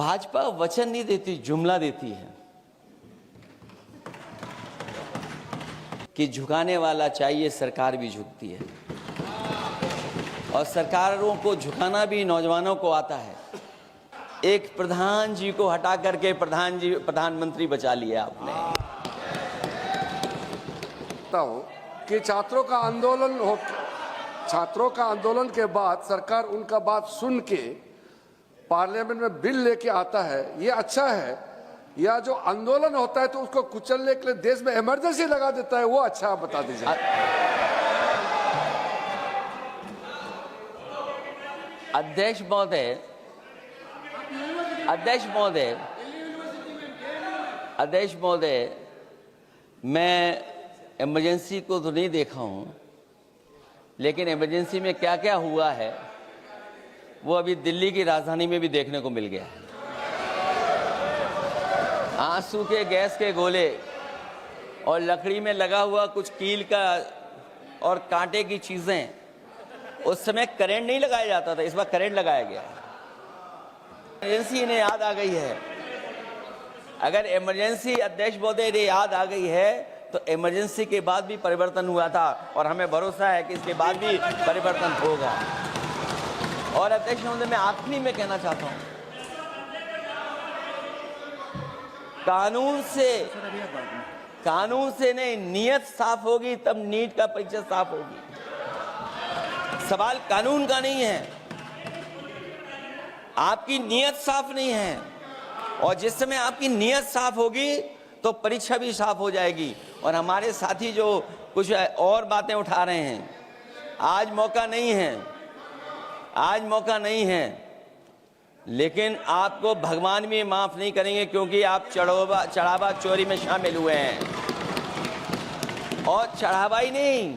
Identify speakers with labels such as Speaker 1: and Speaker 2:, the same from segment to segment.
Speaker 1: भाजपा वचन नहीं देती, जुमला देती है कि झुकाने वाला चाहिए, सरकार भी झुकती है। और सरकारों को झुकाना भी नौजवानों को आता है। एक प्रधान जी को हटा करके प्रधानमंत्री बचा लिया आपने।
Speaker 2: कि छात्रों का आंदोलन के बाद सरकार उनका बात सुन के पार्लियामेंट में बिल लेके आता है, ये अच्छा है। या जो आंदोलन होता है तो उसको कुचलने के लिए देश में इमरजेंसी लगा देता है, वो अच्छा, आप बता दीजिए।
Speaker 1: अध्यक्ष महोदय, मैं इमरजेंसी को तो नहीं देखा हूं, लेकिन इमरजेंसी में क्या क्या हुआ है वो अभी दिल्ली की राजधानी में भी देखने को मिल गया है। आंसू के गैस के गोले और लकड़ी में लगा हुआ कुछ कील का और कांटे की चीजें, उस समय करंट नहीं लगाया जाता था, इस बार करंट लगाया गया। इमरजेंसी इन्हें याद आ गई है। अगर इमरजेंसी अध्यक्ष महोदय ने याद आ गई है तो इमरजेंसी के बाद भी परिवर्तन हुआ था और हमें भरोसा है कि इसके बाद भी परिवर्तन होगा। और अध्यक्ष महोदय, मैं आखिरी में कहना चाहता हूं, कानून से नहीं, नियत साफ होगी तब नीट का परीक्षा साफ होगी। सवाल कानून का नहीं है, आपकी नियत साफ नहीं है। और जिस समय आपकी नियत साफ होगी तो परीक्षा भी साफ हो जाएगी। और हमारे साथी जो कुछ और बातें उठा रहे हैं, आज मौका नहीं है, लेकिन आपको भगवान भी माफ नहीं करेंगे, क्योंकि आप चढ़ावा चोरी में शामिल हुए हैं। और चढ़ावा ही नहीं,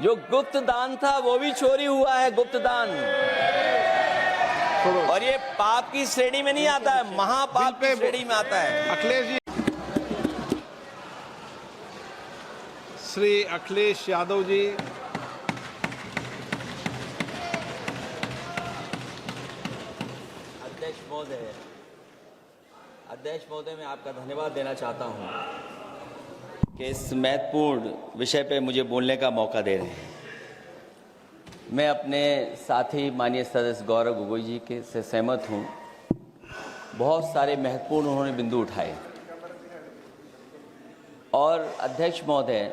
Speaker 1: जो गुप्त दान था वो भी चोरी हुआ है, गुप्त दान। और ये पाप की श्रेणी में नहीं आता है, महापाप की श्रेणी में आता है।
Speaker 3: अखिलेश जी, श्री अखिलेश यादव जी।
Speaker 1: अध्यक्ष महोदय, मैं आपका धन्यवाद देना चाहता हूं कि इस महत्वपूर्ण विषय पे मुझे बोलने का मौका दे रहे हैं। मैं अपने साथी माननीय सदस्य गौरव गोगोई जी के से सहमत हूं। बहुत सारे महत्वपूर्ण उन्होंने बिंदु उठाए। और अध्यक्ष महोदय,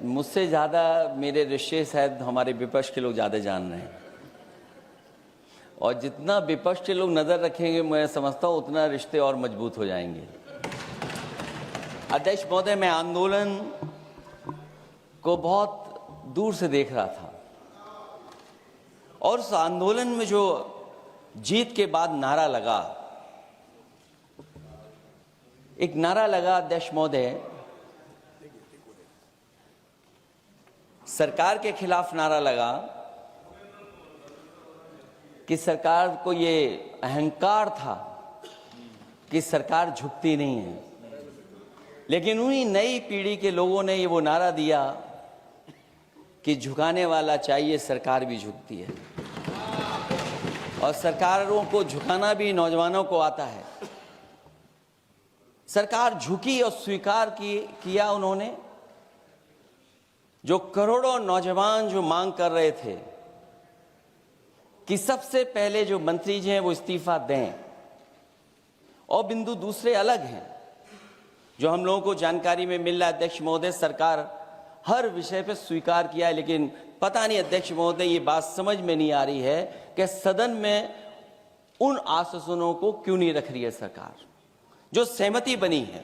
Speaker 1: मुझसे ज़्यादा मेरे रिश्ते शायद हमारे विपक्ष के लोग ज़्यादा जान रहे हैं। और जितना विपक्ष के लोग नज़र रखेंगे, मैं समझता हूँ उतना रिश्ते और मजबूत हो जाएंगे। अध्यक्ष महोदय, मैं आंदोलन को बहुत दूर से देख रहा था और उस आंदोलन में जो जीत के बाद नारा लगा, एक नारा लगा अध्यक्ष महोदय, सरकार के खिलाफ नारा लगा कि सरकार को ये अहंकार था कि सरकार झुकती नहीं है। लेकिन उन्हीं नई पीढ़ी के लोगों ने ये वो नारा दिया कि झुकाने वाला चाहिए, सरकार भी झुकती है। और सरकारों को झुकाना भी नौजवानों को आता है। सरकार झुकी और स्वीकार किया उन्होंने। जो करोड़ों नौजवान जो मांग कर रहे थे कि सबसे पहले जो मंत्री जी हैं वो इस्तीफा दें, और बिंदु दूसरे अलग हैं जो हम लोगों को जानकारी में मिल रहा है। अध्यक्ष महोदय, सरकार हर विषय पे स्वीकार किया है, लेकिन पता नहीं अध्यक्ष महोदय, ये बात समझ में नहीं आ रही है कि सदन में उन आश्वासनों को क्यों नहीं रख रही है सरकार, जो सहमति बनी है।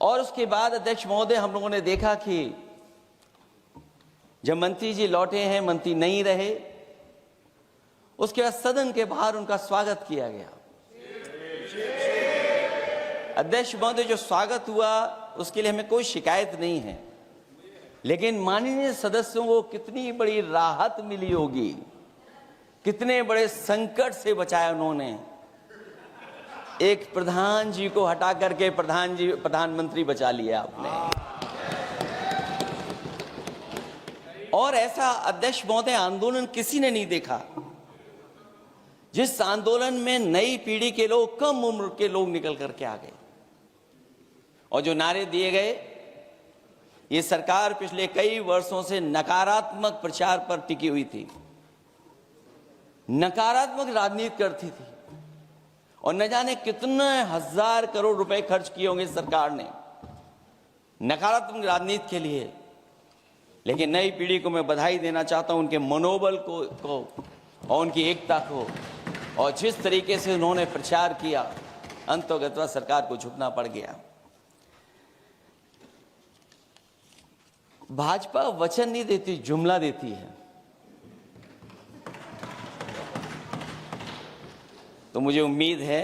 Speaker 1: और उसके बाद अध्यक्ष महोदय, हम लोगों ने देखा कि जब मंत्री जी लौटे हैं, मंत्री नहीं रहे, उसके बाद सदन के बाहर उनका स्वागत किया गया। अध्यक्ष महोदय, जो स्वागत हुआ उसके लिए हमें कोई शिकायत नहीं है, लेकिन माननीय सदस्यों को कितनी बड़ी राहत मिली होगी, कितने बड़े संकट से बचाया उन्होंने। एक प्रधान जी को हटा करके प्रधानमंत्री बचा लिया आपने। और ऐसा अध्यक्ष महोदय आंदोलन किसी ने नहीं देखा जिस आंदोलन में नई पीढ़ी के लोग, कम उम्र के लोग निकल करके आ गए और जो नारे दिए गए। ये सरकार पिछले कई वर्षों से नकारात्मक प्रचार पर टिकी हुई थी, नकारात्मक राजनीति करती थी और न जाने कितने हजार करोड़ रुपए खर्च किए होंगे सरकार ने नकारात्मक राजनीति के लिए। लेकिन नई पीढ़ी को मैं बधाई देना चाहता हूं, उनके मनोबल को और उनकी एकता को, और जिस तरीके से उन्होंने प्रचार किया, अंततः सरकार को झुकना पड़ गया। भाजपा वचन नहीं देती, जुमला देती है। तो मुझे उम्मीद है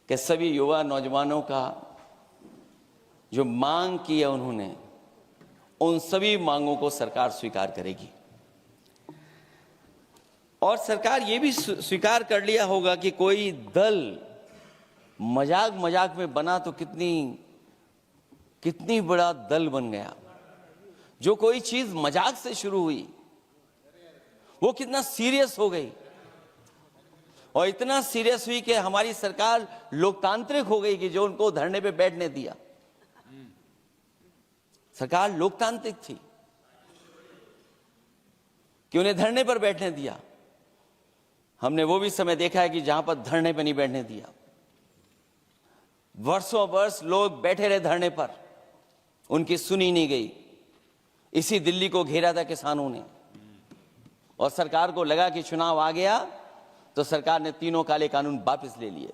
Speaker 1: कि सभी युवा नौजवानों का जो मांग की है उन्होंने, उन सभी मांगों को सरकार स्वीकार करेगी। और सरकार ये भी स्वीकार कर लिया होगा कि कोई दल मजाक में बना तो कितनी बड़ा दल बन गया। जो कोई चीज मजाक से शुरू हुई वो कितना सीरियस हो गई, और इतना सीरियस हुई कि हमारी सरकार लोकतांत्रिक हो गई कि जो उनको धरने पे बैठने दिया। सरकार लोकतांत्रिक थी कि उन्हें धरने पर बैठने दिया। हमने वो भी समय देखा है कि जहां पर धरने पर नहीं बैठने दिया, वर्षों वर्ष लोग बैठे रहे धरने पर, उनकी सुनी नहीं गई। इसी दिल्ली को घेरा था किसानों ने, और सरकार को लगा कि चुनाव आ गया तो सरकार ने तीनों काले कानून वापस ले लिए।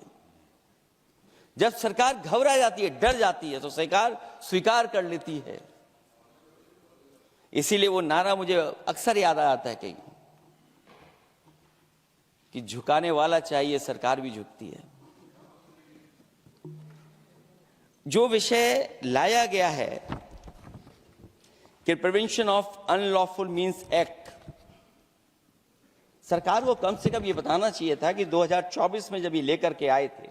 Speaker 1: जब सरकार घबरा जाती है, डर जाती है, तो सरकार स्वीकार कर लेती है। इसीलिए वो नारा मुझे अक्सर याद आता है कि झुकाने वाला चाहिए, सरकार भी झुकती है। जो विषय लाया गया है कि prevention of unlawful means act, सरकार को कम से कम ये बताना चाहिए था कि 2024 में जब ये लेकर के आए थे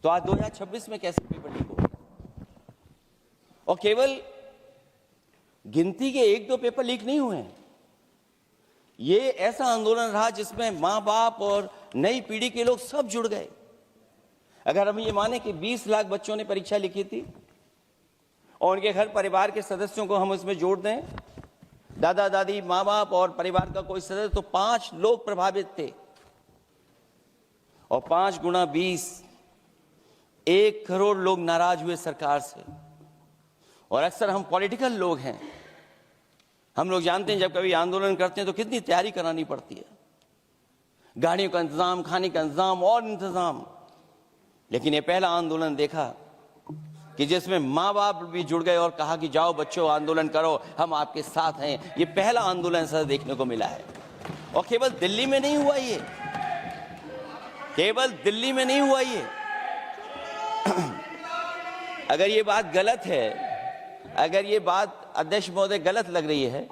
Speaker 1: तो आज 2026 में कैसे पेपर लीक हो गया। और केवल गिनती के 1-2 पेपर लीक नहीं हुए हैं। ये ऐसा आंदोलन रहा जिसमें मां बाप और नई पीढ़ी के लोग सब जुड़ गए। अगर हम ये माने कि 20 लाख बच्चों ने परीक्षा लिखी थी और उनके घर परिवार के सदस्यों को हम इसमें जोड़ दें, दादा दादी, माँ बाप और परिवार का कोई सदस्य, तो 5 लोग प्रभावित थे। और 5 गुणा 20, 1 करोड़ लोग नाराज हुए सरकार से। और अक्सर हम पॉलिटिकल लोग हैं, हम लोग जानते हैं जब कभी आंदोलन करते हैं तो कितनी तैयारी करानी पड़ती है, गाड़ियों का इंतजाम, खाने का इंतजाम और इंतजाम। लेकिन ये पहला आंदोलन देखा कि जिसमें माँ बाप भी जुड़ गए और कहा कि जाओ बच्चों आंदोलन करो, हम आपके साथ हैं। ये पहला आंदोलन ऐसा देखने को मिला है। और केवल दिल्ली में नहीं हुआ ये, केवल दिल्ली में नहीं हुआ ये। अगर ये बात गलत है, अगर ये बात अध्यक्ष महोदय गलत लग रही है,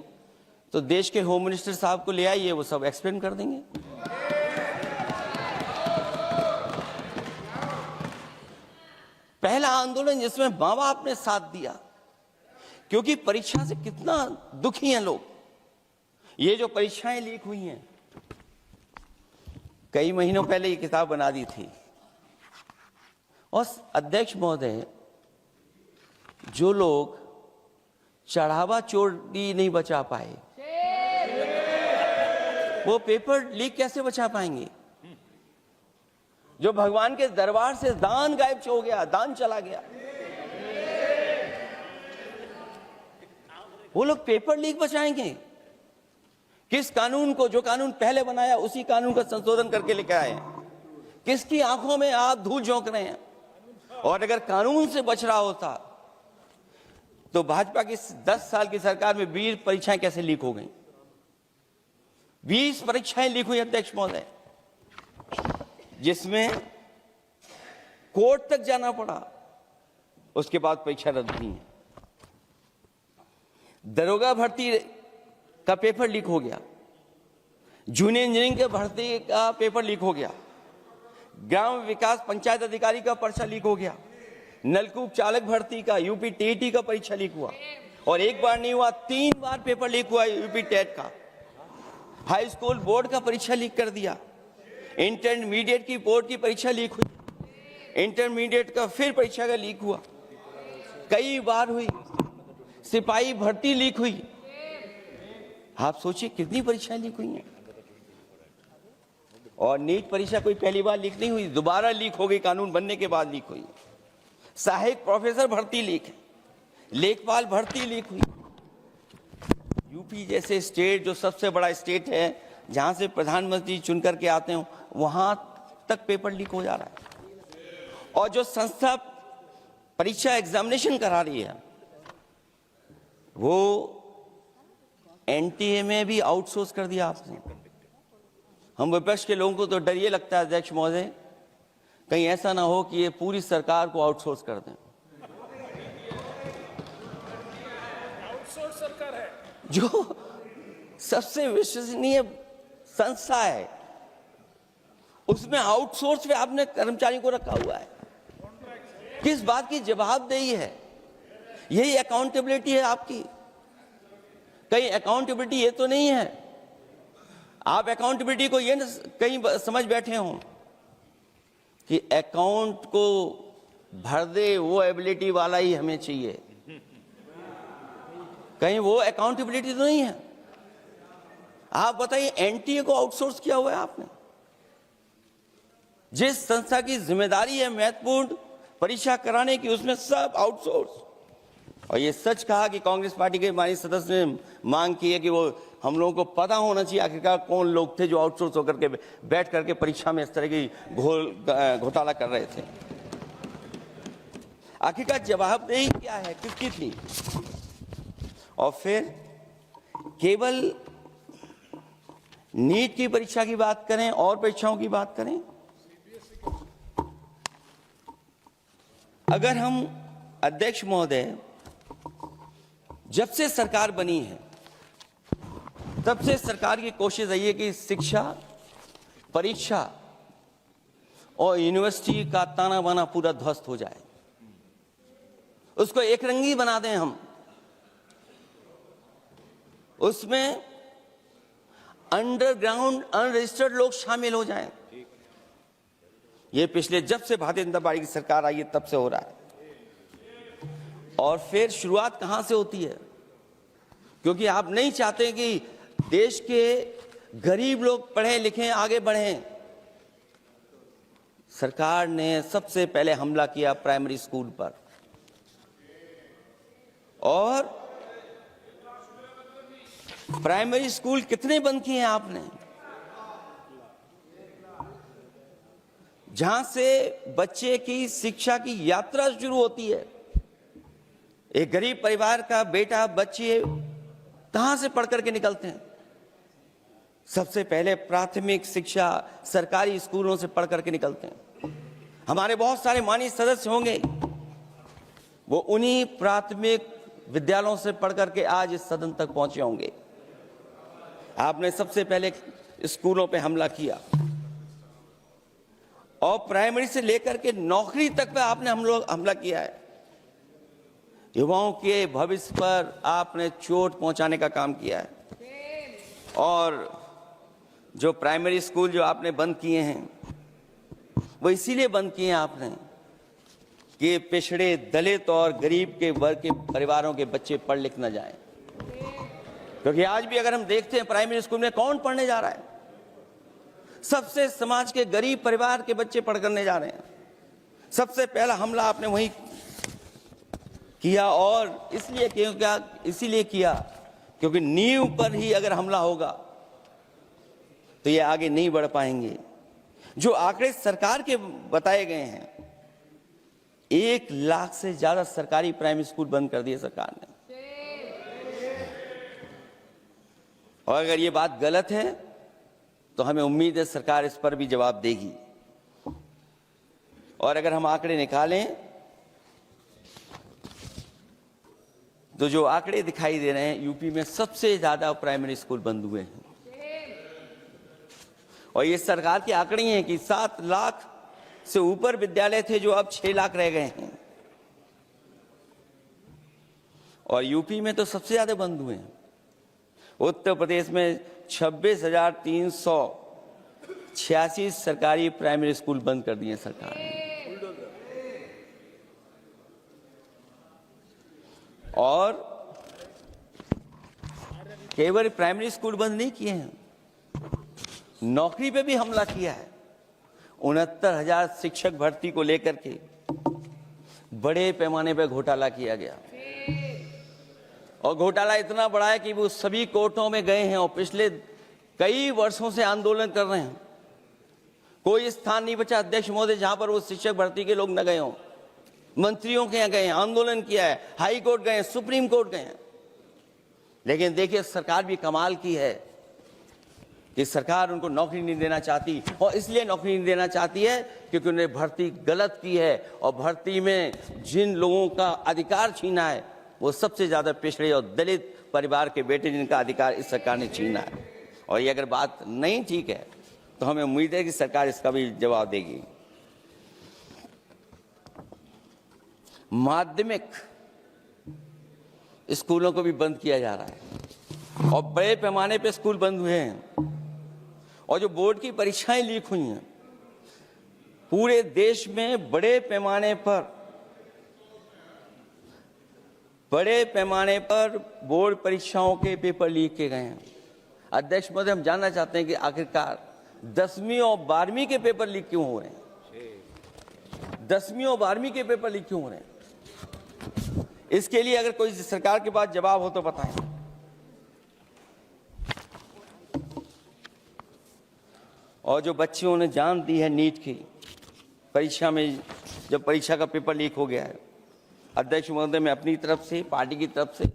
Speaker 1: तो देश के होम मिनिस्टर साहब को ले आइए, वो सब एक्सप्लेन कर देंगे। पहला आंदोलन जिसमें माँ बाप ने साथ दिया, क्योंकि परीक्षा से कितना दुखी हैं लोग। ये जो परीक्षाएं लीक हुई हैं, कई महीनों पहले ये किताब बना दी थी। और अध्यक्ष महोदय, जो लोग चढ़ावा चोरी नहीं बचा पाए, वो पेपर लीक कैसे बचा पाएंगे? जो भगवान के दरबार से दान गायब हो गया, दान चला गया, वो लोग पेपर लीक बचाएंगे? किस कानून को, जो कानून पहले बनाया उसी कानून का संशोधन करके लेकर आए हैं? किसकी आंखों में आप धूल झोंक रहे हैं? और अगर कानून से बच रहा होता तो भाजपा की 10 साल की सरकार में 20 परीक्षाएं कैसे लीक हो गई? 20 परीक्षाएं लीक हुई अध्यक्ष महोदय, जिसमें कोर्ट तक जाना पड़ा, उसके बाद परीक्षा रद्द हुई है। दरोगा भर्ती का पेपर लीक हो गया, जूनियर इंजीनियरिंग के भर्ती का पेपर लीक हो गया, ग्राम विकास पंचायत अधिकारी का पर्चा लीक हो गया, नलकूप चालक भर्ती का, यूपी टीईटी का परीक्षा लीक हुआ, और एक बार नहीं हुआ 3 बार पेपर लीक हुआ यूपी टेट का। हाई स्कूल बोर्ड का परीक्षा लीक कर दिया, इंटरमीडिएट की बोर्ड की परीक्षा लीक हुई, इंटरमीडिएट का फिर परीक्षा का लीक हुआ, कई बार हुई, सिपाही भर्ती लीक हुई। आप सोचिए कितनी परीक्षाएं लीक हुई हैं। और नीट परीक्षा कोई पहली बार लीक नहीं हुई, दोबारा लीक हो गई, कानून बनने के बाद लीक हुई। सहायक प्रोफेसर भर्ती लीक है, लेखपाल भर्ती लीक हुई। यूपी जैसे स्टेट, जो सबसे बड़ा स्टेट है, जहां से प्रधानमंत्री चुन करके आते हो, वहां तक पेपर लीक हो जा रहा है। और जो संस्था परीक्षा एग्जामिनेशन करा रही है, वो एनटीए में भी आउटसोर्स कर दिया आपने। हम विपक्ष के लोगों को तो डर ये लगता है अध्यक्ष महोदय, कहीं ऐसा ना हो कि ये पूरी सरकार को आउटसोर्स कर दें।
Speaker 3: आउटसोर्स सरकार है
Speaker 1: जो सबसे विश्वसनीय संस्था है, उसमें आउटसोर्स पे आपने कर्मचारियों को रखा हुआ है। किस बात की जवाबदेही है? यही अकाउंटेबिलिटी है आपकी? कहीं अकाउंटेबिलिटी ये तो नहीं है, आप अकाउंटेबिलिटी को ये कहीं समझ बैठे हो कि अकाउंट को भर दे वो एबिलिटी वाला ही हमें चाहिए। कहीं वो अकाउंटेबिलिटी तो नहीं है। आप बताइए, एनटीए को आउटसोर्स किया हुआ है आपने। जिस संस्था की जिम्मेदारी है महत्वपूर्ण परीक्षा कराने की, उसमें सब आउटसोर्स। और ये सच कहा कि कांग्रेस पार्टी के माननीय सदस्य ने मांग की है कि वो हम लोगों को पता होना चाहिए आखिरकार कौन लोग थे जो आउटसोर्स होकर के बैठ करके परीक्षा में इस तरह की घोटाला कर रहे थे। आखिरकार जवाबदेही क्या है, किसकी थी? और फिर केवल नीट की परीक्षा की बात करें और परीक्षाओं की बात करें, अगर हम अध्यक्ष महोदय, जब से सरकार बनी है तब से सरकार की कोशिश रही है कि शिक्षा, परीक्षा और यूनिवर्सिटी का ताना बाना पूरा ध्वस्त हो जाए, उसको एक रंगी बना दें हम, उसमें अंडरग्राउंड अनरजिस्टर्ड लोग शामिल हो जाएं। ये पिछले जब से भारतीय जनता पार्टी की सरकार आई है तब से हो रहा है। और फिर शुरुआत कहां से होती है? क्योंकि आप नहीं चाहते कि देश के गरीब लोग पढ़े लिखें, आगे बढ़ें। सरकार ने सबसे पहले हमला किया प्राइमरी स्कूल पर, और प्राइमरी स्कूल कितने बंद किए हैं आपने? जहां से बच्चे की शिक्षा की यात्रा शुरू होती है। एक गरीब परिवार का बेटा, बच्चे कहां से पढ़ करके निकलते हैं? सबसे पहले प्राथमिक शिक्षा सरकारी स्कूलों से पढ़ करके निकलते हैं। हमारे बहुत सारे माननीय सदस्य होंगे, वो उन्हीं प्राथमिक विद्यालयों से पढ़ करके आज इस सदन तक पहुंचे होंगे। आपने सबसे पहले स्कूलों पे हमला किया, और प्राइमरी से लेकर के नौकरी तक पे आपने हमला किया है। युवाओं के भविष्य पर आपने चोट पहुंचाने का काम किया है। और जो प्राइमरी स्कूल जो आपने बंद किए हैं, वो इसीलिए बंद किए हैं आपने कि पिछड़े, दलित और गरीब के वर्ग के परिवारों के बच्चे पढ़ लिख न जाएं। क्योंकि आज भी अगर हम देखते हैं प्राइमरी स्कूल में कौन पढ़ने जा रहा है? सबसे समाज के गरीब परिवार के बच्चे पढ़ करने जा रहे हैं। सबसे पहला हमला आपने वही किया, और इसीलिए किया क्योंकि नींव पर ही अगर हमला होगा तो ये आगे नहीं बढ़ पाएंगे। जो आंकड़े सरकार के बताए गए हैं, 1 लाख से ज्यादा सरकारी प्राइमरी स्कूल बंद कर दिए सरकार ने। और अगर ये बात गलत है तो हमें उम्मीद है सरकार इस पर भी जवाब देगी। और अगर हम आंकड़े निकालें तो जो आंकड़े दिखाई दे रहे हैं, यूपी में सबसे ज्यादा प्राइमरी स्कूल बंद हुए हैं। और ये सरकार के आंकड़े हैं कि 7 लाख से ऊपर विद्यालय थे जो अब 6 लाख रह गए हैं। और यूपी में तो सबसे ज्यादा बंद हुए हैं। उत्तर प्रदेश में 26,386 सरकारी प्राइमरी स्कूल बंद कर दिए सरकार ने। और केवल प्राइमरी स्कूल बंद नहीं किए हैं, नौकरी पे भी हमला किया है। 69,000 शिक्षक भर्ती को लेकर के बड़े पैमाने पर घोटाला किया गया। और घोटाला इतना बड़ा है कि वो सभी कोर्टों में गए हैं और पिछले कई वर्षों से आंदोलन कर रहे हैं। कोई स्थान नहीं बचा अध्यक्ष महोदय जहां पर वो शिक्षक भर्ती के लोग न गए हों। मंत्रियों के यहाँ गए हैं, आंदोलन किया है, हाई कोर्ट गए हैं, सुप्रीम कोर्ट गए हैं। लेकिन देखिए सरकार भी कमाल की है कि सरकार उनको नौकरी नहीं देना चाहती। और इसलिए नौकरी नहीं देना चाहती है क्योंकि उन्होंने भर्ती गलत की है। और भर्ती में जिन लोगों का अधिकार छीना है वो सबसे ज्यादा पिछड़े और दलित परिवार के बेटे, जिनका अधिकार इस सरकार ने छीना है। और ये अगर बात नहीं ठीक है तो हमें उम्मीद है कि सरकार इसका भी जवाब देगी। माध्यमिक स्कूलों को भी बंद किया जा रहा है और बड़े पैमाने पे स्कूल बंद हुए हैं। और जो बोर्ड की परीक्षाएं लीक हुई हैं, पूरे देश में बड़े पैमाने पर बोर्ड परीक्षाओं के पेपर लीक किए गए हैं। अध्यक्ष महोदय, हम जानना चाहते हैं कि आखिरकार 10वीं और 12वीं के पेपर लीक क्यों हो रहे हैं? 10वीं और 12वीं के पेपर लीक क्यों हो रहे हैं? इसके लिए अगर कोई सरकार के पास जवाब हो तो बताएं। और जो बच्चों ने जान दी है नीट की परीक्षा में, जब परीक्षा का पेपर लीक हो गया है, अध्यक्ष महोदय, मैं अपनी तरफ से, पार्टी की तरफ से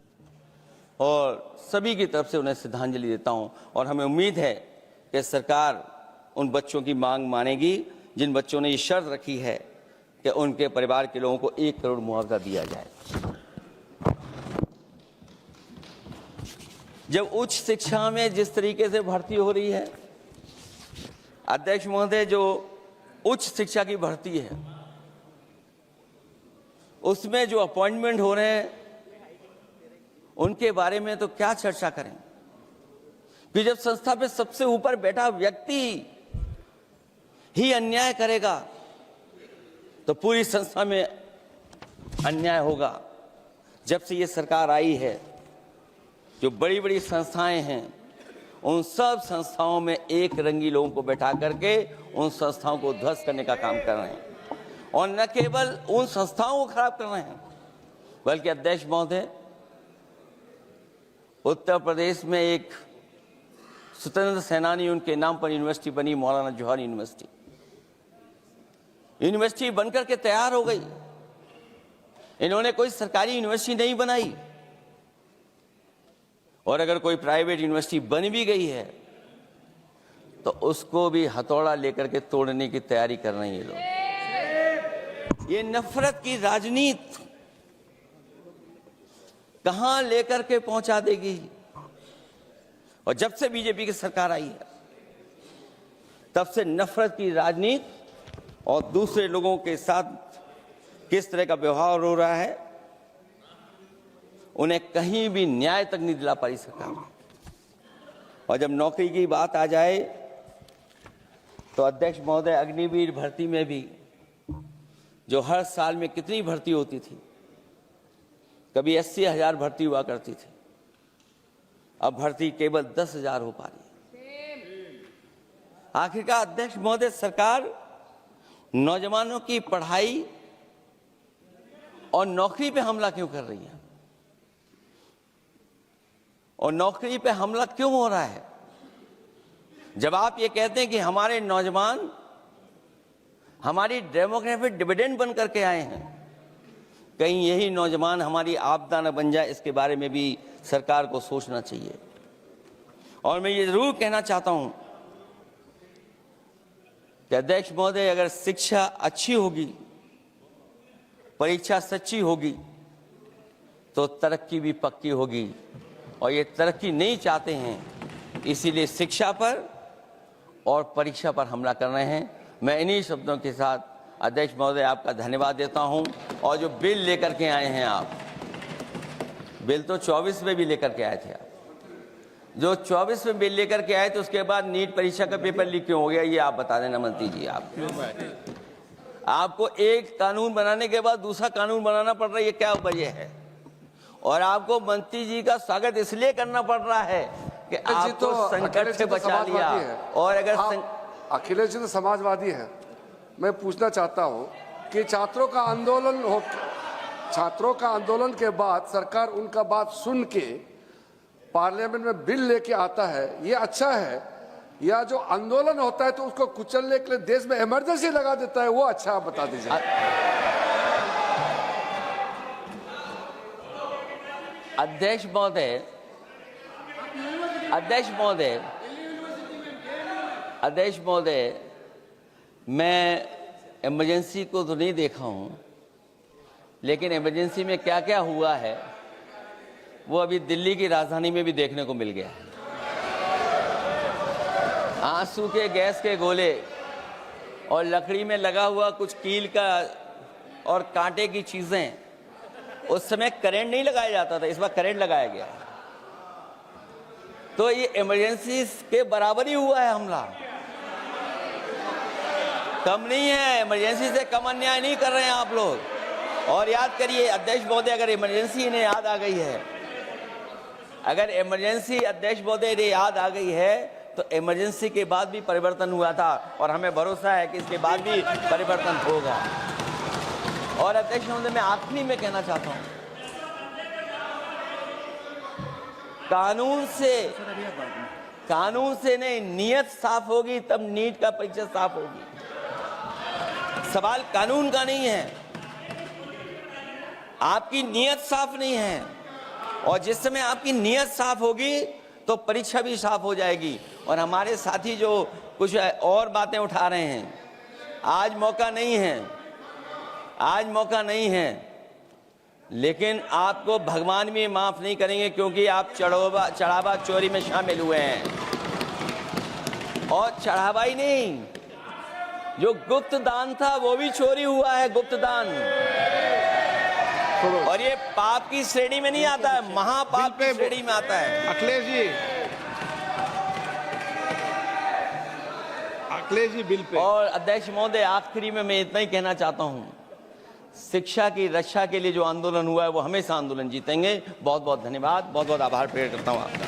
Speaker 1: और सभी की तरफ से उन्हें श्रद्धांजलि देता हूं। और हमें उम्मीद है कि सरकार उन बच्चों की मांग मानेगी जिन बच्चों ने ये शर्त रखी है कि उनके परिवार के लोगों को 1 करोड़ मुआवजा दिया जाए। जब उच्च शिक्षा में जिस तरीके से भर्ती हो रही है अध्यक्ष महोदय, जो उच्च शिक्षा की भर्ती है उसमें जो अपॉइंटमेंट हो रहे हैं उनके बारे में तो क्या चर्चा करें कि जब संस्था पे सबसे ऊपर बैठा व्यक्ति ही अन्याय करेगा तो पूरी संस्था में अन्याय होगा। जब से ये सरकार आई है, जो बड़ी बड़ी संस्थाएं हैं उन सब संस्थाओं में एक रंगी लोगों को बैठा करके उन संस्थाओं को ध्वस्त करने का काम कर रहे हैं। और न केवल उन संस्थाओं को खराब कर रहे हैं बल्कि अध्यक्ष महोदय, उत्तर प्रदेश में एक स्वतंत्र सेनानी, उनके नाम पर यूनिवर्सिटी बनी, मौलाना जौहर यूनिवर्सिटी। यूनिवर्सिटी बनकर के तैयार हो गई। इन्होंने कोई सरकारी यूनिवर्सिटी नहीं बनाई। और अगर कोई प्राइवेट यूनिवर्सिटी बन भी गई है तो उसको भी हथौड़ा लेकर के तोड़ने की तैयारी कर रहे हैं ये लोग। ये नफरत की राजनीति कहां लेकर के पहुंचा देगी। और जब से बीजेपी की सरकार आई है तब से नफरत की राजनीति और दूसरे लोगों के साथ किस तरह का व्यवहार हो रहा है, उन्हें कहीं भी न्याय तक नहीं दिला पाई सरकार। और जब नौकरी की बात आ जाए तो अध्यक्ष महोदय, अग्निवीर भर्ती में भी जो हर साल में कितनी भर्ती होती थी, कभी 80,000 भर्ती हुआ करती थी, अब भर्ती केवल 10,000 हो पा रही है। आखिरकार अध्यक्ष महोदय, सरकार नौजवानों की पढ़ाई और नौकरी पे हमला क्यों कर रही है? और नौकरी पे हमला क्यों हो रहा है? जब आप ये कहते हैं कि हमारे नौजवान हमारी डेमोग्राफिक डिविडेंड बन करके आए हैं, कहीं यही नौजवान हमारी आपदा न बन जाए, इसके बारे में भी सरकार को सोचना चाहिए। और मैं ये जरूर कहना चाहता हूं कि अध्यक्ष महोदय, अगर शिक्षा अच्छी होगी, परीक्षा सच्ची होगी तो तरक्की भी पक्की होगी। और ये तरक्की नहीं चाहते हैं, इसीलिए शिक्षा पर और परीक्षा पर हमला कर रहे हैं। मैं इन्हीं शब्दों के साथ अध्यक्ष महोदय आपका धन्यवाद देता हूं। और जो बिल लेकर के आए हैं आप, बिल तो 24 में भी लेकर के आए थे आप, जो 24 में बिल लेकर के आए थे उसके बाद नीट परीक्षा का पेपर लीक क्यों हो गया, ये आप बता देना मंत्री जी। आपको एक कानून बनाने के बाद दूसरा कानून बनाना पड़ रहा है, ये क्या वजह है? और आपको मंत्री जी का स्वागत इसलिए करना पड़ रहा है कि आपको संकट से बचा लिया। और अगर
Speaker 2: अखिलेश जी तो समाजवादी है। मैं पूछना चाहता हूं कि छात्रों का आंदोलन के बाद सरकार उनका बात सुन के पार्लियामेंट में बिल लेके आता है, ये अच्छा है, या जो आंदोलन होता है तो उसको कुचलने के लिए देश में इमरजेंसी लगा देता है, वो अच्छा? आप बता दीजिए।
Speaker 1: अध्यक्ष महोदय, मैं इमरजेंसी को तो नहीं देखा हूं, लेकिन इमरजेंसी में क्या क्या हुआ है वो अभी दिल्ली की राजधानी में भी देखने को मिल गया है। आंसू के गैस के गोले और लकड़ी में लगा हुआ कुछ कील का और कांटे की चीजें, उस समय करंट नहीं लगाया जाता था, इस बार करंट लगाया गया। तो ये इमरजेंसी के बराबर ही हुआ है हमला, कम नहीं है। इमरजेंसी से कम अन्याय नहीं कर रहे हैं आप लोग। और याद करिए अध्यक्ष महोदय, अगर इमरजेंसी इन्हें याद आ गई है, अगर इमरजेंसी अध्यक्ष महोदय ने याद आ गई है, तो इमरजेंसी के बाद भी परिवर्तन हुआ था और हमें भरोसा है कि इसके बाद भी परिवर्तन होगा। और अध्यक्ष महोदय, मैं आखिरी में कहना चाहता हूं, कानून से नहीं, नियत साफ होगी तब नीट का परीक्षा साफ होगी। सवाल कानून का नहीं है, आपकी नियत साफ नहीं है। और जिस समय आपकी नियत साफ होगी तो परीक्षा भी साफ हो जाएगी। और हमारे साथी जो कुछ और बातें उठा रहे हैं, आज मौका नहीं है, लेकिन आपको भगवान भी माफ नहीं करेंगे, क्योंकि आप चढ़ावा चोरी में शामिल हुए हैं। और चढ़ावा ही नहीं, जो गुप्त दान था वो भी चोरी हुआ है, गुप्त दान। और ये पाप की श्रेणी में नहीं आता है, महापाप की श्रेणी में आता है।
Speaker 4: Akhilesh ji bill pay.
Speaker 1: और अध्यक्ष महोदय, आखिरी में मैं इतना ही कहना चाहता हूं, शिक्षा की रक्षा के लिए जो आंदोलन हुआ है वो हमेशा आंदोलन जीतेंगे। बहुत बहुत धन्यवाद, बहुत बहुत आभार प्रकट करता हूं आपका।